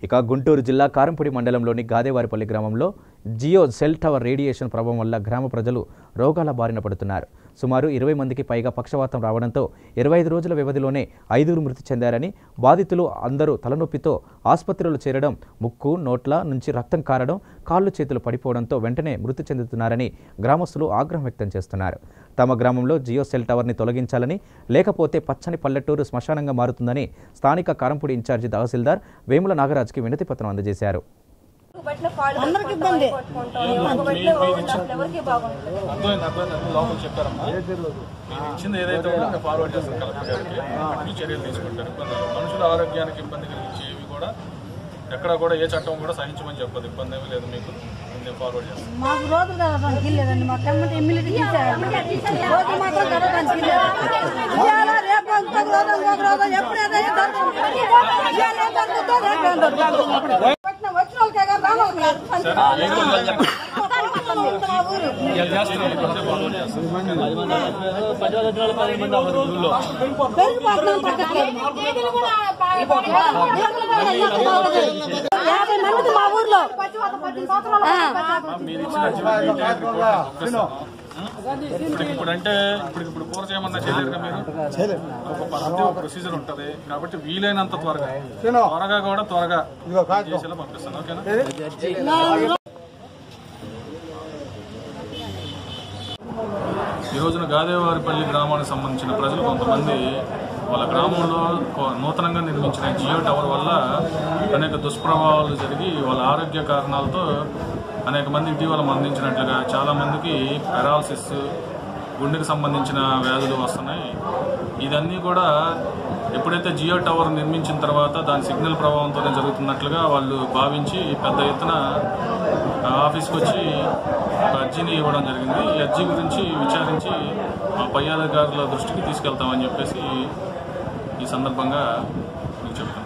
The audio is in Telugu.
ఇక గుంటూరు జిల్లా కారంపూడి మండలంలోని గాదేవారిపల్లి గ్రామంలో జియో సెల్ టవర్ రేడియేషన్ ప్రభావం వల్ల గ్రామ ప్రజలు రోగాల బారిన పడుతున్నారు. సుమారు 20 మందికి పైగా పక్షవాతం రావడంతో 25 రోజుల వ్యవధిలోనే 5 మృతి చెందారని, బాధితులు అందరూ తలనొప్పితో ఆసుపత్రిలో చేరడం, ముక్కు నోట్ల నుంచి రక్తం కారడం, కాళ్ళు చేతులు పడిపోవడంతో వెంటనే మృతి చెందుతున్నారని గ్రామస్తులు ఆగ్రహం వ్యక్తం చేస్తున్నారు. తమ గ్రామంలో జియో సెల్ టవర్ని తొలగించాలని, లేకపోతే పచ్చని పల్లెటూరు శ్మశానంగా మారుతుందని స్థానిక కారంపూడి ఇన్ఛార్జి తహసీల్దార్ వేముల నాగరాజ్కి వినతి పత్రం అందజేశారు. మనుషుల ఆరోగ్యానికి ఇబ్బంది కలిగించేవి కూడా ఎక్కడ కూడా ఏ చట్టం కూడా సహించమని చెప్పదు. ఇబ్బంది ఏమీ లేదు. మీకు నేను ఫార్వర్డ్ చేస్తాను. మాకు రోజులు లేదండి. మాకు ఎమ్మెల్యే మా ఊర్లో ఇప్పుడు పూర్వ చేయమన్నా చేయలేరు. మీరు ఒక ప్రొసీజర్ ఉంటుంది కాబట్టి వీలైనంత త్వరగా చేసేలా పంపిస్తాను. ఓకేనా? ఈ రోజున గాదేవారిపల్లి గ్రామానికి సంబంధించిన ప్రజలు కొంతమంది వాళ్ళ గ్రామంలో నూతనంగా నిర్మించిన జియో టవర్ వల్ల అనేక దుష్ప్రభావాలు జరిగి వాళ్ళ ఆరోగ్య కారణాలతో అనేక మంది ఇటీవల మరణించినట్లుగా, చాలామందికి పెరాలసిస్, గుండెకి సంబంధించిన వ్యాధులు వస్తున్నాయి. ఇదన్నీ కూడా ఎప్పుడైతే జియో టవర్ నిర్మించిన తర్వాత దాని సిగ్నల్ ప్రభావంతోనే జరుగుతున్నట్లుగా వాళ్ళు భావించి పెద్ద ఎత్తున ఆఫీస్కి వచ్చి ఒక అర్జీని ఇవ్వడం జరిగింది. ఈ అర్జీ గురించి విచారించి మా పై అధికారుల దృష్టికి తీసుకెళ్తామని చెప్పేసి ఈ సందర్భంగా మీకు చెప్తున్నాను.